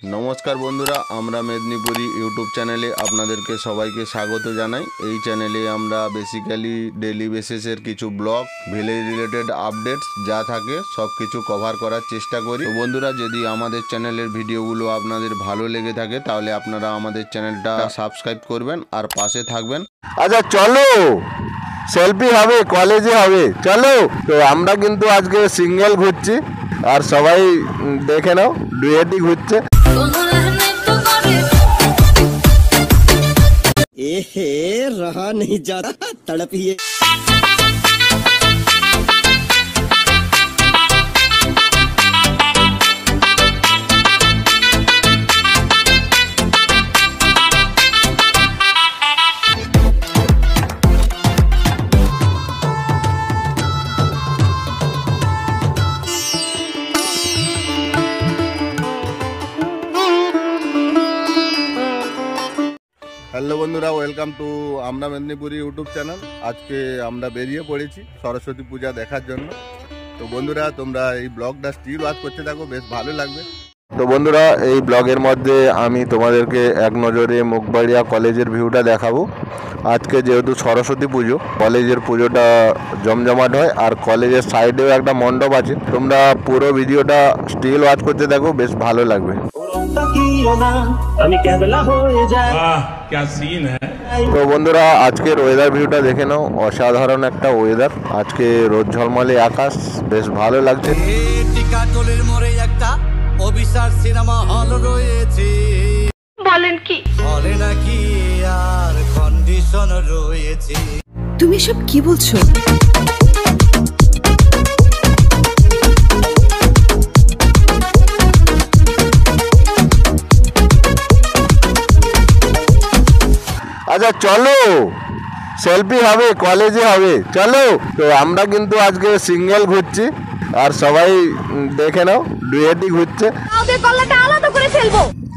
नमस्कार बंधुरा आमरा मेदिनीपुरी यूट्यूब चैनेले आपनादेरके सबाइके स्वागत जानाई। এই চ্যানেলে আমরা বেসিক্যালি ডেইলি বেসিসের কিছু ব্লগ ভিলেজ রিলেটেড আপডেটস যা থাকে সব কিছু কভার করার চেষ্টা করি। তো বন্ধুরা যদি আমাদের চ্যানেলের ভিডিওগুলো আপনাদের ভালো লেগে থাকে তাহলে আপনারা আমাদের চ্যানেলটা সাবস্ক্রাইব করবেন আর পাশে থাকবেন। আচ্ছা চলো সেলফি হবে কলেজে হবে চলো। তো আমরা কিন্তু আজকে সিঙ্গেল ঘুরছি আর সবাই দেখে নাও ডুয়েটই ঘুরছে। एहे रहा नहीं जाता तड़प ही है। হ্যালো বন্ধুরা, ওয়েলকাম টু আমরা মেদিনীপুরি ইউটিউব চ্যানেল। আজকে আমরা বেরিয়ে পড়েছি সরস্বতী পূজা দেখার জন্য। তো বন্ধুরা তোমরা এই ব্লগটা স্টিল ওয়াচ করতে থাকো, বেশ ভালো লাগবে। তো বন্ধুরা এই ব্লগের মধ্যে আমি তোমাদেরকে এক নজরে মুখবাড়িয়া কলেজের ভিউটা দেখাবো। আজকে যেহেতু সরস্বতী পুজো, কলেজের পুজোটা জমজমাট হয় আর কলেজের সাইডেও একটা মণ্ডপ আছে। তোমরা পুরো ভিডিওটা স্টিল ওয়াচ করতে থাকো, বেশ ভালো লাগবে। তো বন্ধুরা আজকের ওয়েদার ভিউটা দেখে নাও, অসাধারণ একটা ওয়েদার। আজকে রোদ ঝলমলে আকাশ, বেশ ভালো লাগছে। টিকাটলের মোড়ে একটা অবিচার সিনেমা হল রয়েছে, বলেন কি হলে নাকি আর কন্ডিশন রয়েছে। তুমি সব কি বলছো? আচ্ছা চলো সেলফি হবে কলেজে হবে চলো। তো আমরা কিন্তু আজকে সিঙ্গেল ঘুরছি আর সবাই দেখে নাও ডুয়েটই ঘুরছে।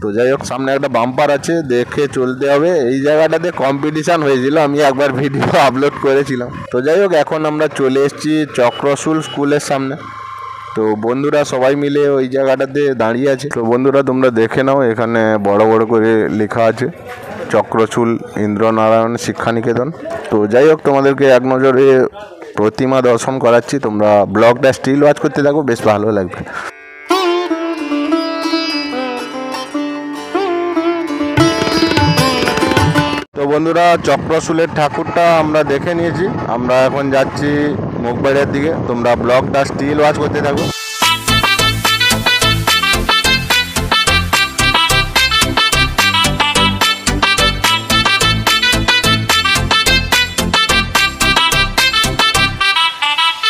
তো যাই হোক সামনে একটা বাম্পার আছে, দেখে চলতে হবে। এই জায়গাটাতে কম্পিটিশান হয়েছিল, আমি একবার ভিডিও আপলোড করেছিলাম। তো যাই হোক এখন আমরা চলে এসেছি চক্রশুল স্কুলের সামনে। তো বন্ধুরা সবাই মিলে ওই জায়গাটাতে দাঁড়িয়ে আছে। তো বন্ধুরা তোমরা দেখে নাও, এখানে বড় বড় করে লেখা আছে চক্রশুল ইন্দ্রনারায়ণ শিক্ষানিকেতন। তো যাই হোক তোমাদেরকে এক নজরে প্রতিমা দর্শন করাচ্ছি, তোমরা ব্লগটা স্টিল ওয়াচ করতে থাকো, বেশ ভালো লাগবে। তো বন্ধুরা চক্রশুলের ঠাকুরটা আমরা দেখে নিয়েছি, আমরা এখন যাচ্ছি মুখবাড়িয়ার দিকে। তোমরা ব্লগটা স্টিল ওয়াচ করতে থাকো।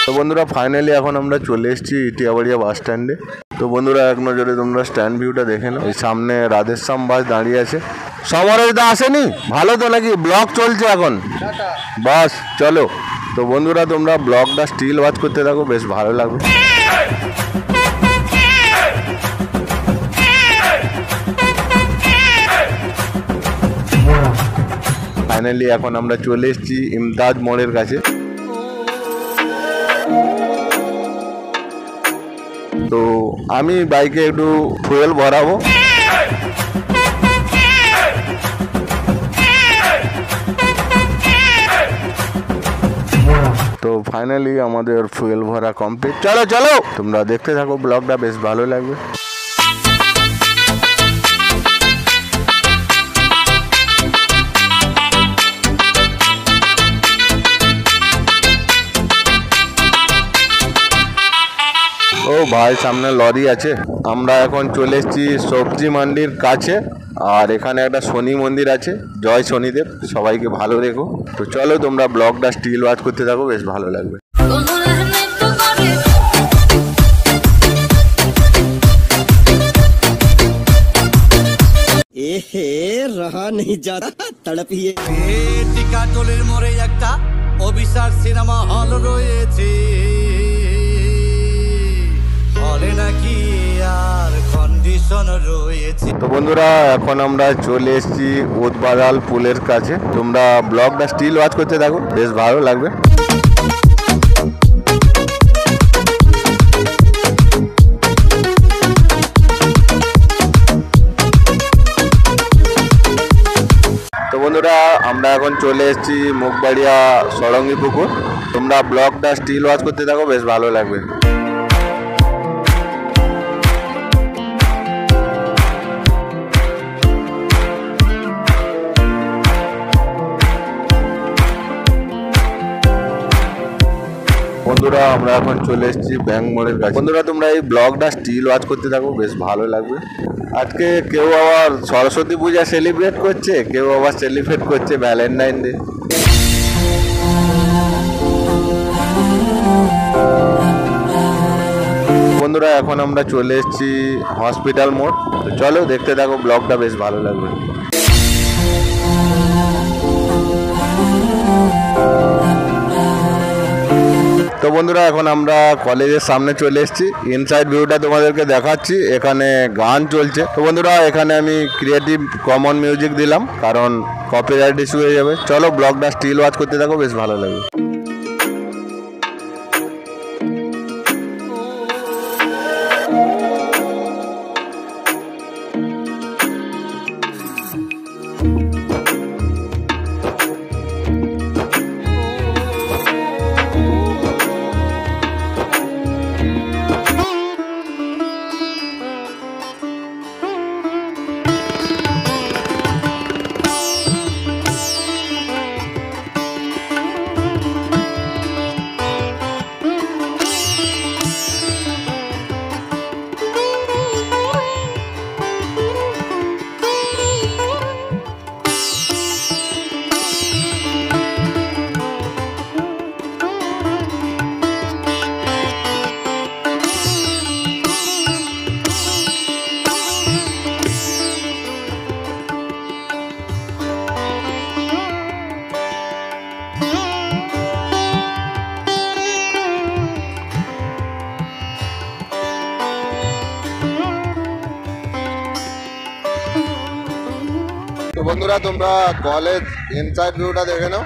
তো বন্ধুরা ফাইনালি এখন আমরা চলে এসেছি ইটিয়াবাড়িয়া বাস স্ট্যান্ডে। তো বন্ধুরা এক নজরে তোমরা স্ট্যান্ড ভিউটা দেখে নাও। এই সামনে রাধেশ্যাম বাস দাঁড়িয়ে আছে। সমরেশদা আসেনি? ভালো তো নাকি? ব্লগ চলছে এখন, বাস চলো। তো বন্ধুরা তোমরা ব্লগটা স্টিল ওয়াচ করতে থাকো, বেশ ভালো লাগবে। ফাইনালি এখন আমরা চলে এসেছি ইমতাজ মোড়ের কাছে। তো আমি বাইকে একটু ফুয়েল ভরাবো। তো ফাইনালি আমাদের ফুয়েল ভরা কমপ্লিট। চলো চলো তোমরা দেখতে থাকো, ব্লগটা বেশ ভালো লাগবে। ও ভাই সামনে লরি আছে। আমরা এখন চলে এসেছি সবজি মান্ডির কাছে আর এখানে একটা শনি মন্দির আছে। জয় শনিদেব, সবাইকে ভালো রেখো। তো চলো তোমরা ব্লগটা স্টিল ওয়াচ করতে থাকো, বেশ ভালো লাগবে। एहे रहा नहीं जाता तड़प ही है। টিকাটলের মোড়ে একটা অবিচার সিনেমা হল রয়েছে, হলে নাকি আর কন্ডিশন রয়েছে। তো বন্ধুরা এখন আমরা চলে এসেছি উদবাড়াল পুলের কাছে। তোমরা ব্লগটা স্টিল ওয়াচ করতে থাকো, বেশ ভালো লাগবে। তো বন্ধুরা আমরা এখন চলে এসেছি মুখবাড়িয়া সরঙ্গি পুকুর। তোমরা ব্লগটা স্টিল ওয়াচ করতে থাকো, বেশ ভালো লাগবে। বন্ধুরা আমরা এখন চলে এসেছি ব্যাংক মোড়ের কাছে। বন্ধুরা তোমরা এই ব্লগটা স্টিল ওয়াচ করতে থাকো, বেশ ভালো লাগবে। আজকে কেউ আবার সরস্বতী পূজা সেলিব্রেট করছে, কেউ আবার সেলিব্রেট করছে ভ্যালেন্টাইন ডে। বন্ধুরা এখন আমরা চলে এসেছি হসপিটাল মোড়। তো চলো দেখতে থাকো, ব্লগটা বেশ ভালো লাগবে। তো বন্ধুরা এখন আমরা কলেজের সামনে চলে এসেছি। ইনসাইড ভিউটা তোমাদেরকে দেখাচ্ছি। এখানে গান চলছে। তো বন্ধুরা এখানে আমি ক্রিয়েটিভ কমন মিউজিক দিলাম, কারণ কপিরাইট ইস্যু হয়ে যাবে। চলো ব্লগটা স্টিল ওয়াচ করতে থাকো, বেশ ভালো লাগবে। তো বন্ধুরা তোমরা কলেজ ইনসাইড ভিউটা দেখে নাও।